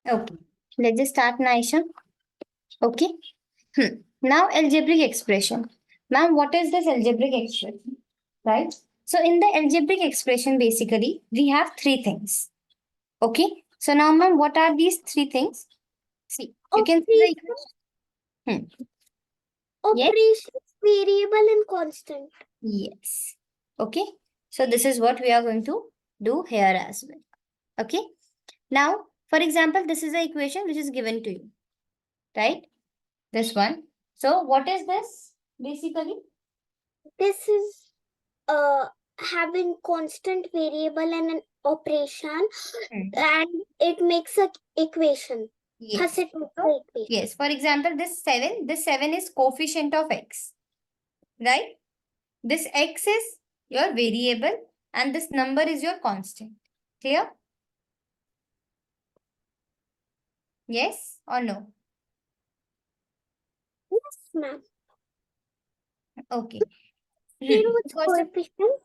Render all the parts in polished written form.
Okay. Let's just start, Naisha. Okay. Now, algebraic expression. Ma'am, what is this algebraic expression? Right? So, in the algebraic expression, basically, we have three things. Okay. So, now, ma'am, what are these three things? See, you can see the Operation, equation. Yes? operations, variable and constant. Yes. Okay. So, this is what we are going to do here as well. Okay. Now, for example, this is the equation which is given to you, right? This one. So, what is this basically? This is having constant variable and an operation, and it makes a equation. Thus Yes. it makes So, a equation. yes. For example, this 7 is coefficient of x, right? This x is your variable and this number is your constant. Clear? Yes or no? Yes, ma'am. Okay. Explain what's Question. coefficient.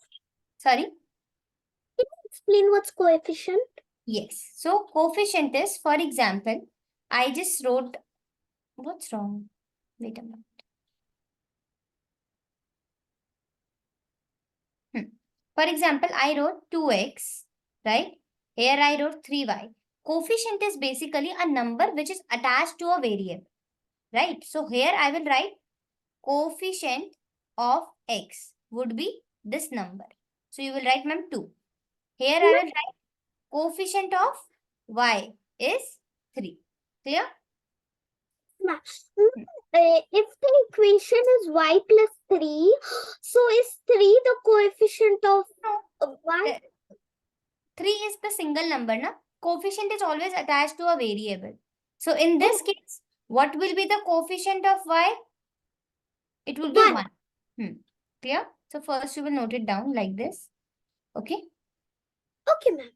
Sorry. Can you explain what's coefficient? Yes. So, coefficient is, for example, I just wrote, what's wrong? Wait a minute. For example, I wrote 2x, right? Here I wrote 3y. Coefficient is basically a number which is attached to a variable, right? So here I will write coefficient of x would be this number. So you will write, ma'am, 2. Here I will write coefficient of y is 3. Clear? Ma'am, if the equation is y plus 3, so is 3 the coefficient of No. y? 3 is the single number, na? Coefficient is always attached to a variable. So in this case, what will be the coefficient of y? It will be 1. 1. Clear? So first you will note it down like this. Okay. Okay, ma'am.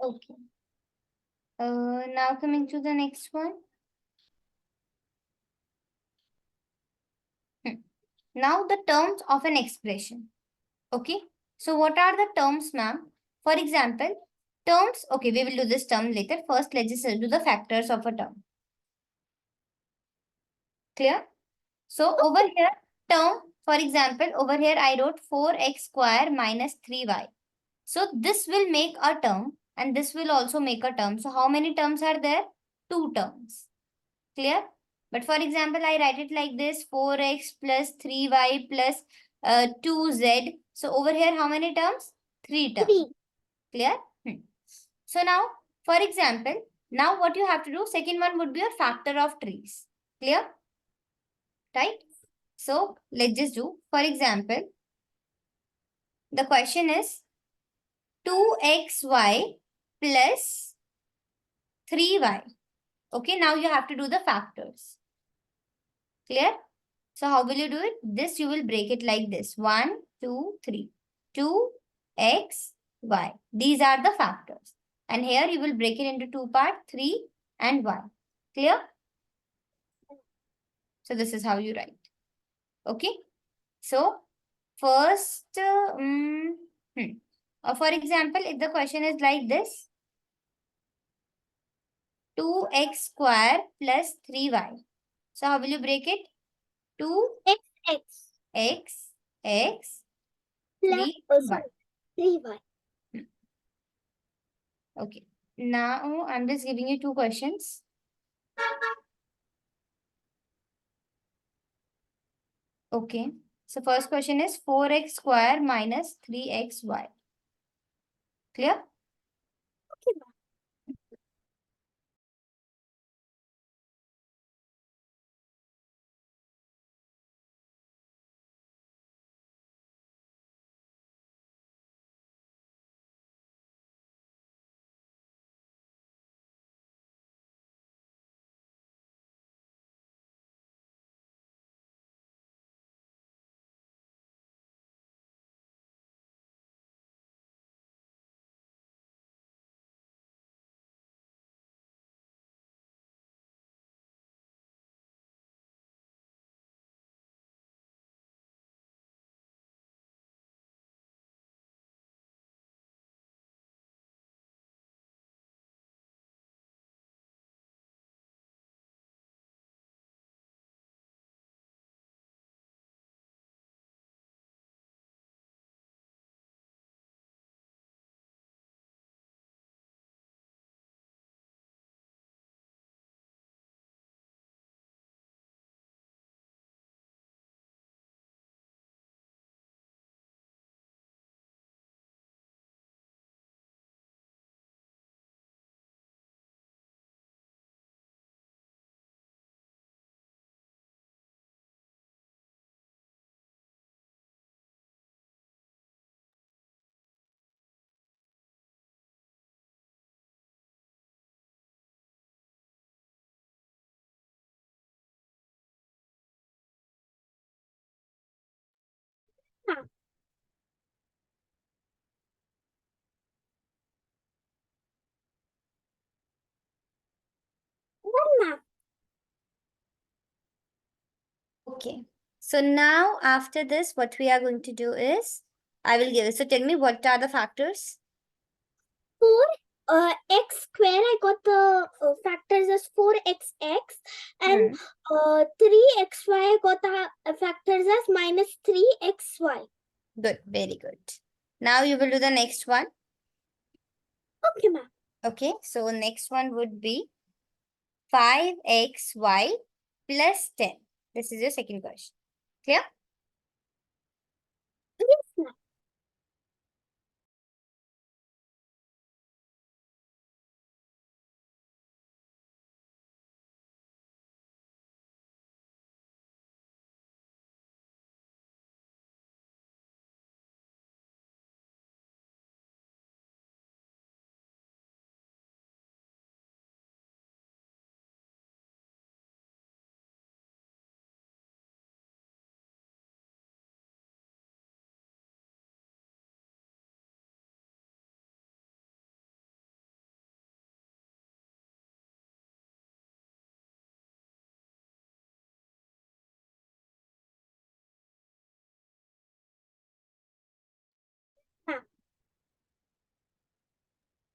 Okay. Now coming to the next one. Now the terms of an expression. Okay. So what are the terms, ma'am? For example, terms. Okay, we will do this term later. First, let's just do the factors of a term. Clear? So over here, term. For example, over here I wrote 4x square minus 3y. So this will make a term and this will also make a term. So how many terms are there? Two terms. Clear? But for example, I write it like this, 4x plus 3y plus 2z. So over here, how many terms? Three terms. 3. Clear? So now, for example, now what you have to do, second one would be a factor of trees. Clear? Right? So let's just do, for example, the question is 2xy plus 3y. Okay, now you have to do the factors. Clear? So how will you do it? This you will break it like this. 1, 2, 3. 2x, y. These are the factors. And here you will break it into two parts, 3 and 1. Clear? So this is how you write. Okay. So first, for example, if the question is like this, 2x square plus 3y. So how will you break it? 2x, X x, plus 3y. 3y. Okay. Now I'm just giving you two questions. Okay. So first question is 4x square minus 3xy. Clear? Okay, ma'am. Ma'am. Well, ma'am. Okay. So now after this, what we are going to do is, I will give it. So tell me what are the factors? 4 x square, I got the factors as 4xx, and 3xy, I got the factors as minus 3xy. Good. Very good. Now you will do the next one. Okay, ma'am. Okay. So next one would be 5xy plus 10. This is your second question. Clear? Yes, ma'am.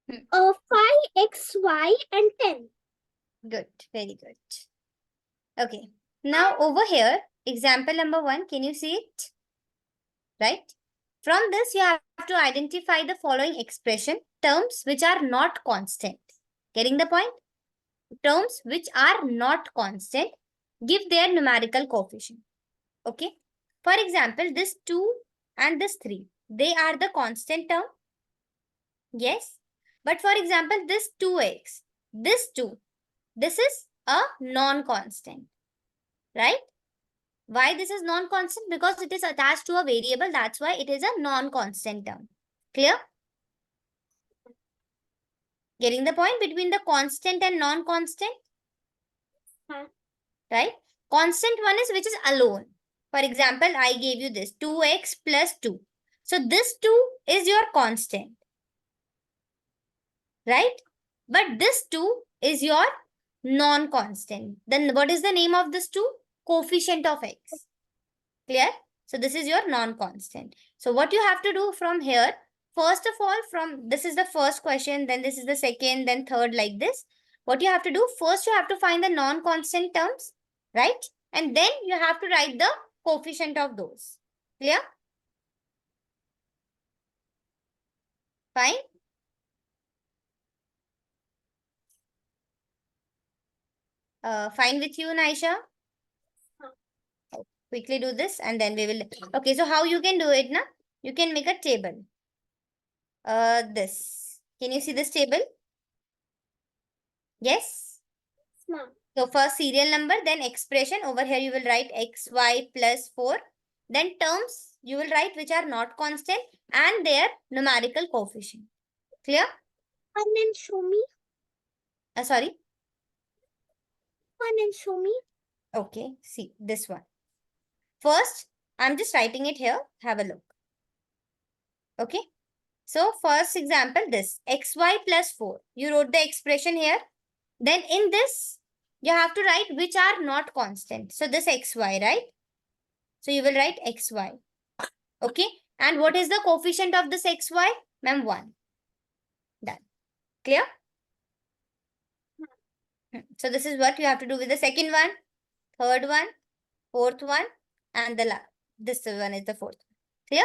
5xy and 10. Good. Very good. Okay. Now over here, example number 1, can you see it? Right? From this, you have to identify the following expression, terms which are not constant. Getting the point? Terms which are not constant, give their numerical coefficient. Okay. For example, this 2 and this 3, they are the constant term. Yes. But for example, this 2x, this 2, this is a non-constant. Right? Why this is non-constant? Because it is attached to a variable. That's why it is a non-constant term. Clear? Getting the point between the constant and non-constant? Right? Constant one is which is alone. For example, I gave you this 2x plus 2. So this 2 is your constant. Right? But this 2 is your non-constant. Then what is the name of this 2? Coefficient of x. Clear? So this is your non-constant. So what you have to do from here, first of all, from this is the first question, then this is the second, then third, like this. What you have to do, first you have to find the non-constant terms, right? And then you have to write the coefficient of those. Clear? Fine? Fine with you, Naisha? Quickly do this and then we will. Okay, so how you can do it, na? You can make a table. This. Can you see this table? Yes? So first serial number, then expression. Over here you will write xy plus 4. Then terms you will write which are not constant and their numerical coefficient. Clear? One and show me. Sorry. One and show me. Okay, see this one. First, I'm just writing it here. Have a look. Okay. So first example, this xy plus 4. You wrote the expression here. Then in this, you have to write which are not constant. So this xy, right? So you will write xy. Okay. And what is the coefficient of this xy? Ma'am, 1. Done. Clear? So this is what you have to do with the second one, third one, fourth one, and this one is the fourth. Clear?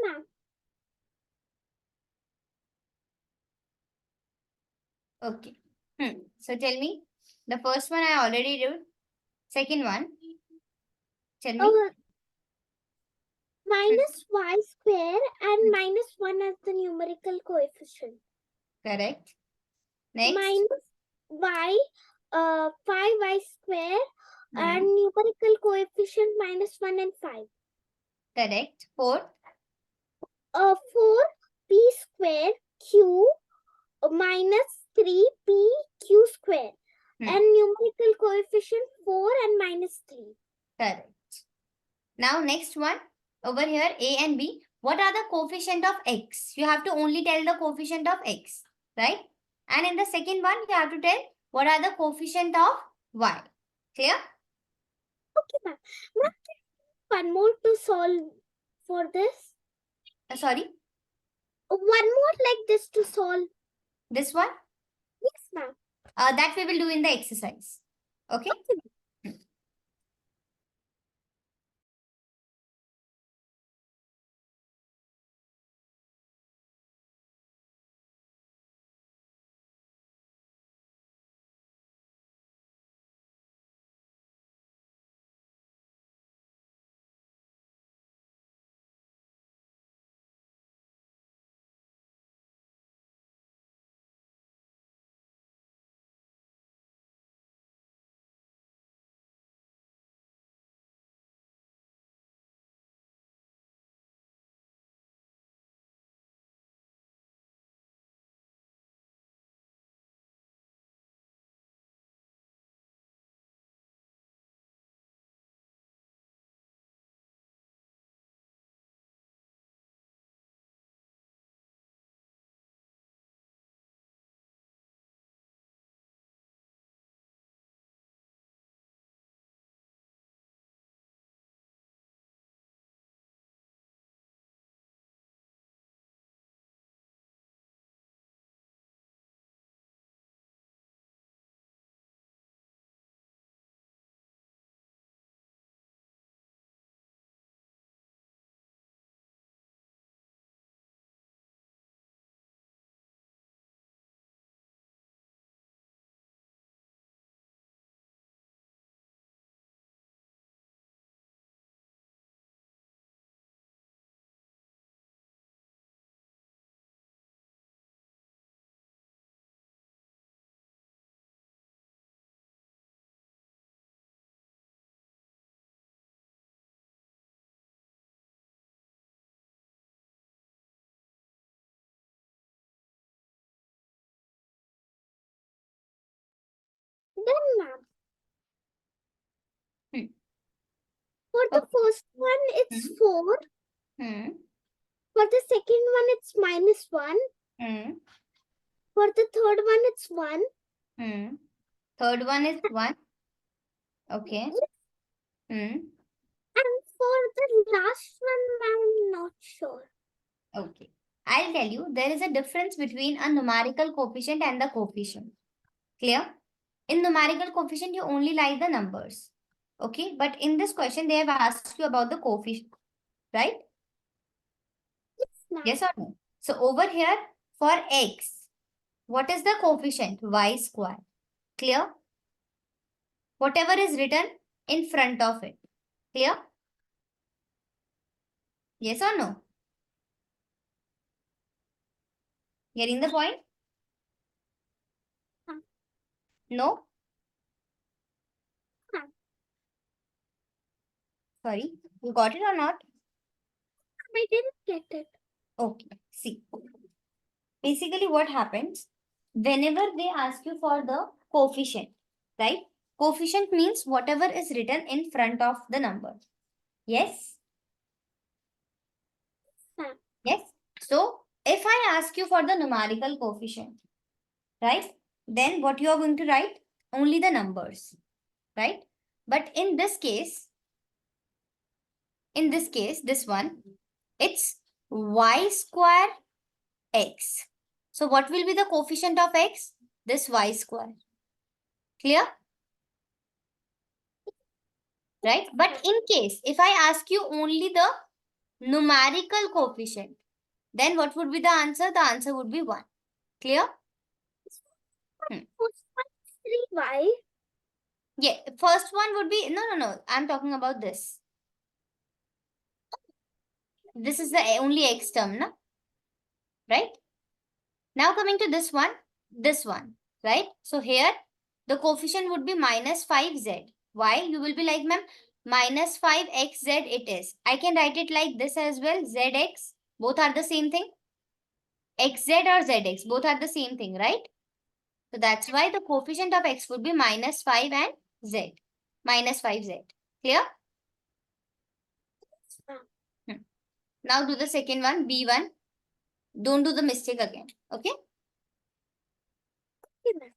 Ma'am. Okay. So tell me, the first one I already did. Second one, tell me. Minus y square and minus 1 as the numerical coefficient. Correct. Next. Minus y, 5y square and Hmm. numerical coefficient minus 1 and 5. Correct. Fourth. 4p square q minus 3p q square and numerical coefficient 4 and minus 3. Correct. Now next one, over here A and B. What are the coefficient of x? You have to only tell the coefficient of x, right? And in the second one, you have to tell what are the coefficient of y. Clear? Okay, ma'am. One more to solve for this. Sorry, One more like this to solve. this one? Yes, ma'am. That we will do in the exercise. Okay? Done, ma'am. Hmm. For the Okay. first one, it's 4. Hmm. For the second one, it's minus 1. Hmm. For the third one, it's 1. Hmm. Third one is 1. Okay. Hmm. And for the last one, I'm not sure. Okay. I'll tell you, there is a difference between a numerical coefficient and the coefficient. Clear? In numerical coefficient, you only like the numbers. Okay. But in this question, they have asked you about the coefficient, right? Yes or no? So over here, for x, what is the coefficient? Y square. Clear? Whatever is written in front of it. Clear? Yes or no? Getting the point? No? Sorry. You got it or not? I didn't get it. Okay. See. Basically, what happens whenever they ask you for the coefficient, right? Coefficient means whatever is written in front of the number. Yes? Yes. So, if I ask you for the numerical coefficient, right? Then what you are going to write? Only the numbers, right? But in this case, this one, it's y square x. So what will be the coefficient of x? This y square. Clear? Right? But in case, if I ask you only the numerical coefficient, then what would be the answer? The answer would be 1. Clear? First one is 3y. Yeah, first one would be, no. I'm talking about this. This is the only x term, no? Right? Now coming to this one, right? So here, the coefficient would be minus 5z. Why? You will be like, ma'am, minus 5xz it is. I can write it like this as well, zx. Both are the same thing. Xz or zx, both are the same thing, right? So that's why the coefficient of x would be minus 5 and z. Minus 5z. Clear? Hmm. Now do the second one, B1. Don't do the mistake again. Okay? Okay, ma'am.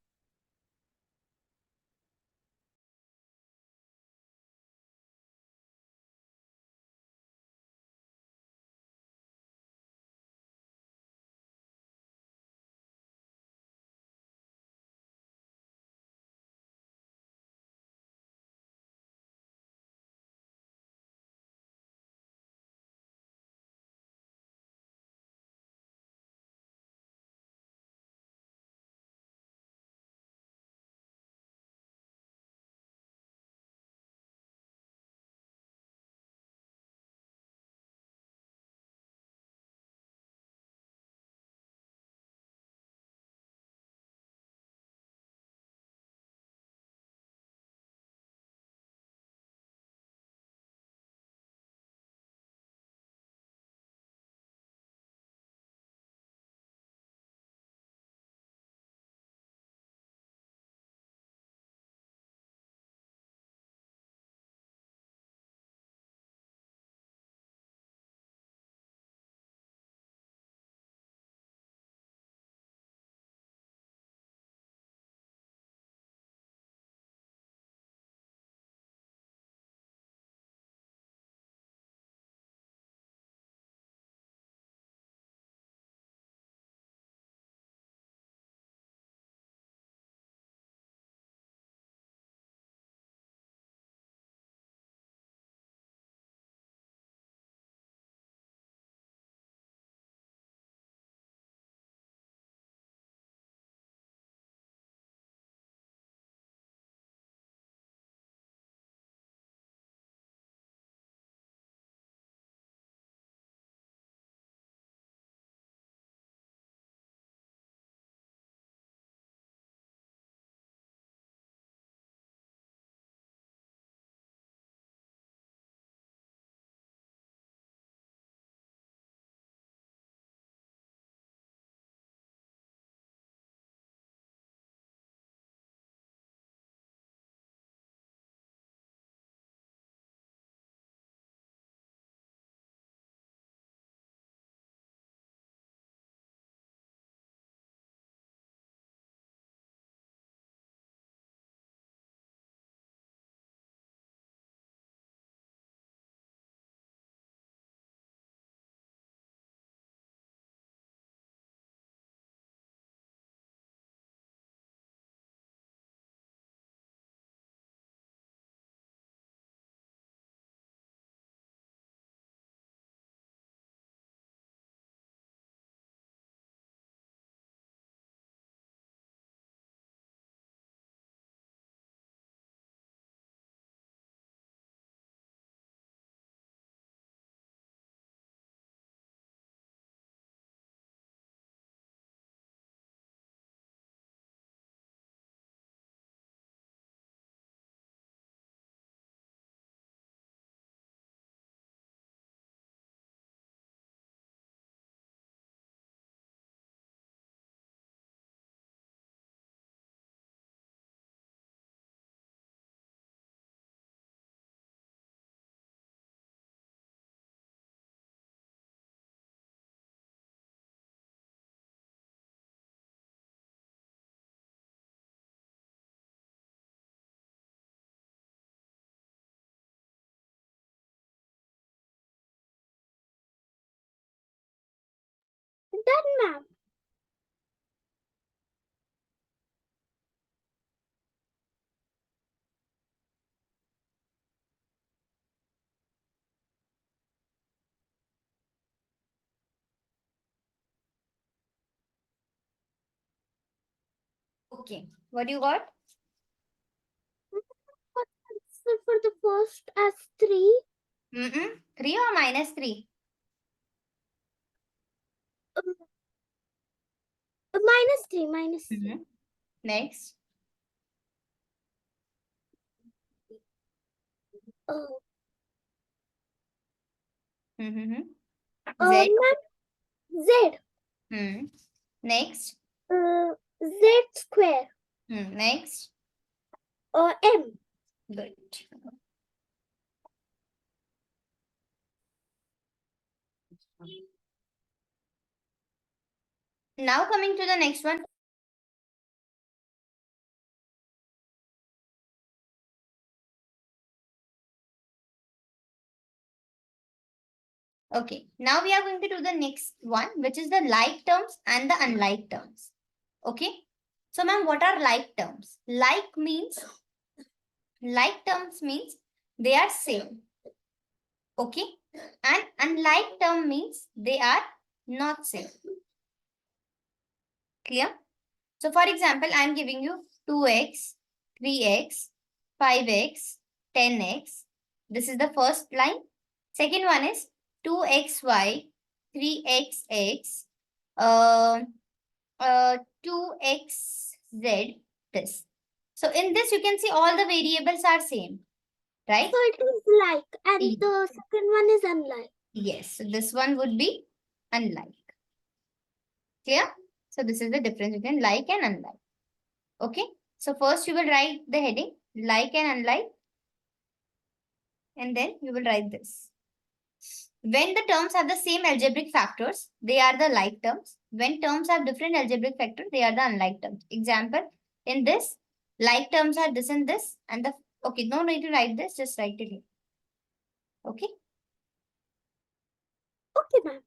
Done, ma'am. Okay. What you got? What answer for the first as 3? 3 or minus 3? Minus 3, minus 3. Next. Oh, Z. ma'am, Z. Next. Z square. Next. M. Good. Now coming to the next one. Okay, now we are going to do the next one, which is the like terms and the unlike terms. Okay, so ma'am, what are like terms? Like terms means they are same. Okay, and unlike term means they are not same. Clear? So for example, I am giving you 2x, 3x, 5x, 10x. This is the first line. Second one is 2xy, 3xx, 2xz, this. So in this, you can see all the variables are same, right? So it is like, and the second one is unlike. Yes, so this one would be unlike. Clear? So this is the difference between like and unlike. Okay, so first you will write the heading, like and unlike, and then you will write this. When the terms have the same algebraic factors, they are the like terms. When terms have different algebraic factors, they are the unlike terms. Example, in this, like terms are this and this, and the, okay, no need to write this, just write it here. Okay. Okay, ma'am.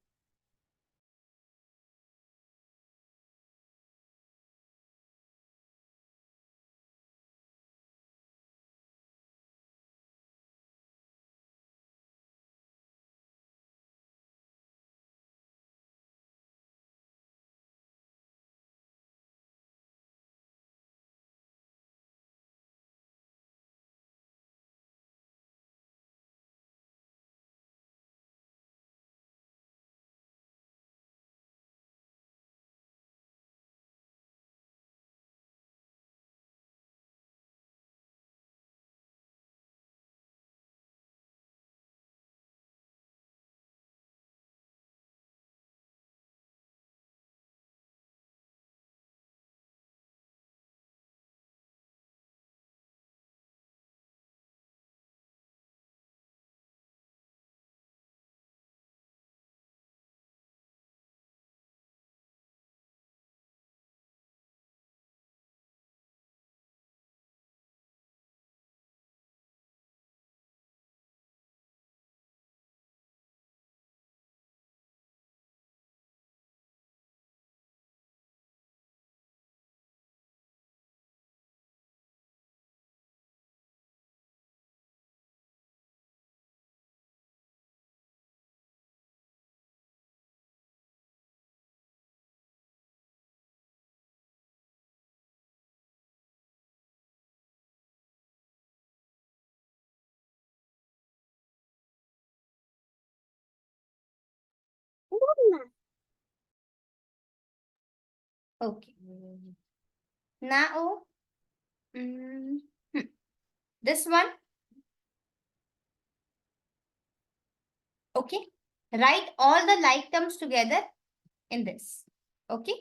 No, ma'am. Okay. Now, this one. Okay. Write all the like terms together in this. Okay.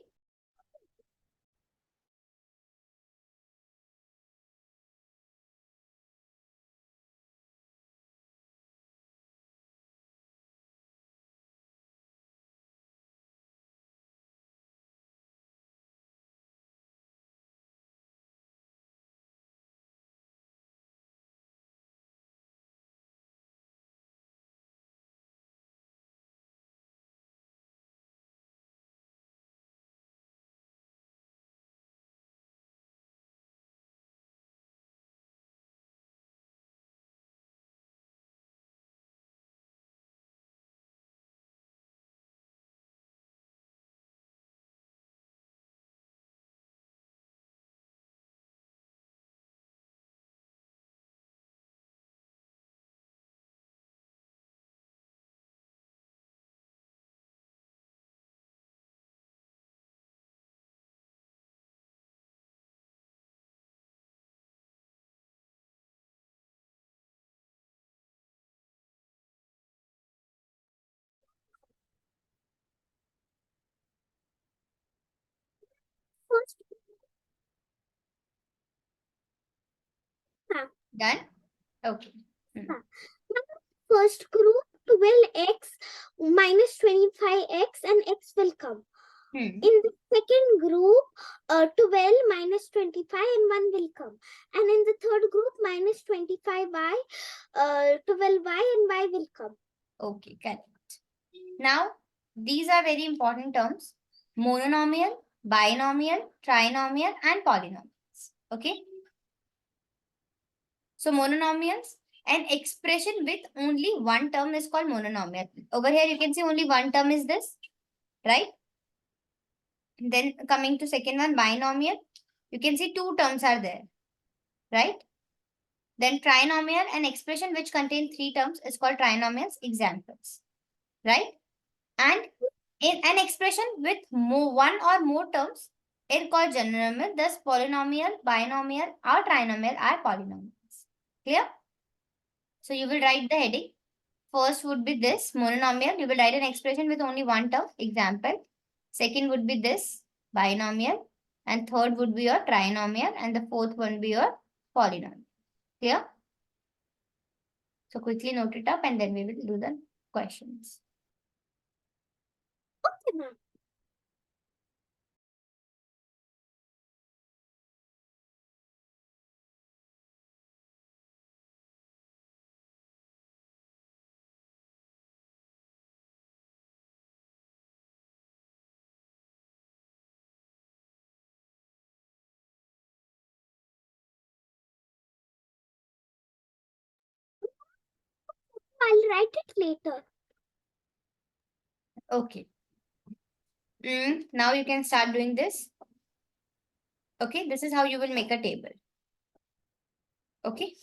Done? Okay. First group, 12x minus 25x and x will come. In the second group, 12 minus 25 and 1 will come. And in the third group, minus 25y, 12y and y will come. Okay, correct. Now, these are very important terms. Monomial, binomial, trinomial, and polynomials. Okay. So, monomials, an expression with only one term is called monomial. Over here, you can see only one term is this, right? Then coming to second one, binomial, you can see two terms are there, right? Then trinomial, an expression which contains three terms is called trinomials. Examples, right? And in an expression with one or more terms is called general. Thus, polynomial, binomial, or trinomial are polynomials. Clear? So you will write the heading. First would be this monomial. You will write an expression with only one term. Example. Second would be this binomial. And third would be your trinomial. And the fourth one would be your polynomial. Clear? So quickly note it up and then we will do the questions. Okay, ma'am. I'll write it later. Okay. Now you can start doing this. Okay, this is how you will make a table. Okay.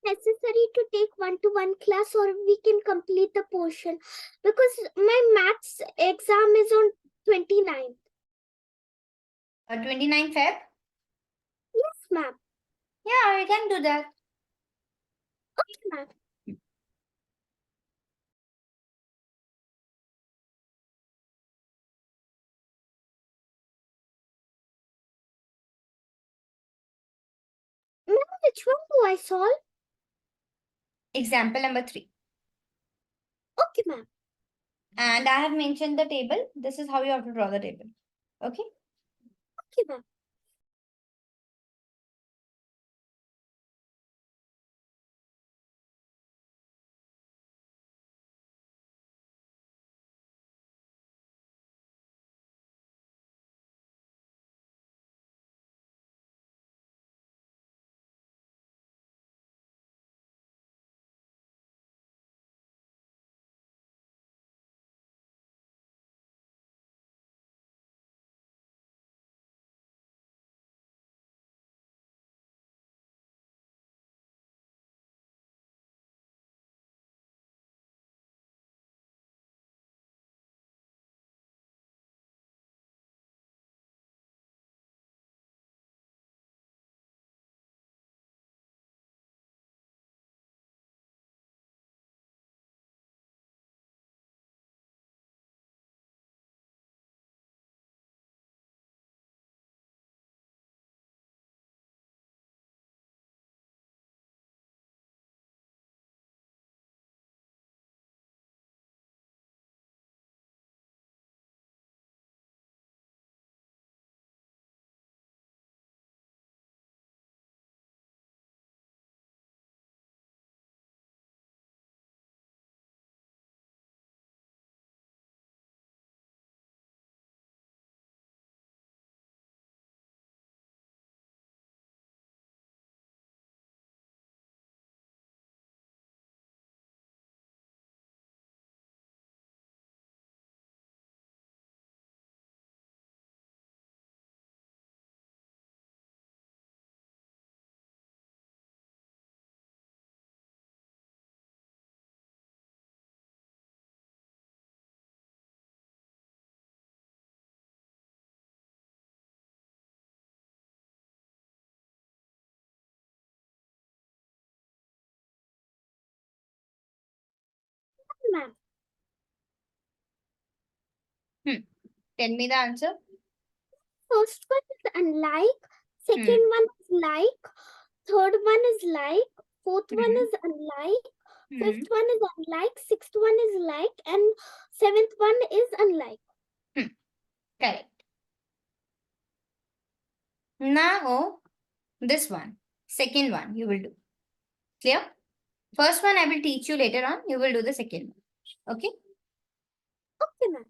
Necessary to take one-to-one class or we can complete the portion because my maths exam is on 29th. 29 Feb? Yes, ma'am. Yeah, we can do that. Okay, ma'am. Ma'am, which one do I solve? Example number 3. Okay, ma'am. And I have mentioned the table. This is how you have to draw the table. Okay. Okay, ma'am. ma'am. Tell me the answer. First one is unlike, second Hmm. one is like, third one is like, fourth one Hmm. is unlike, Hmm. fifth one is unlike, sixth one is like, and seventh one is unlike. Correct. Now, this one, second one, you will do. Clear? First one I will teach you later on. You will do the second one. Okay? Okay, ma'am.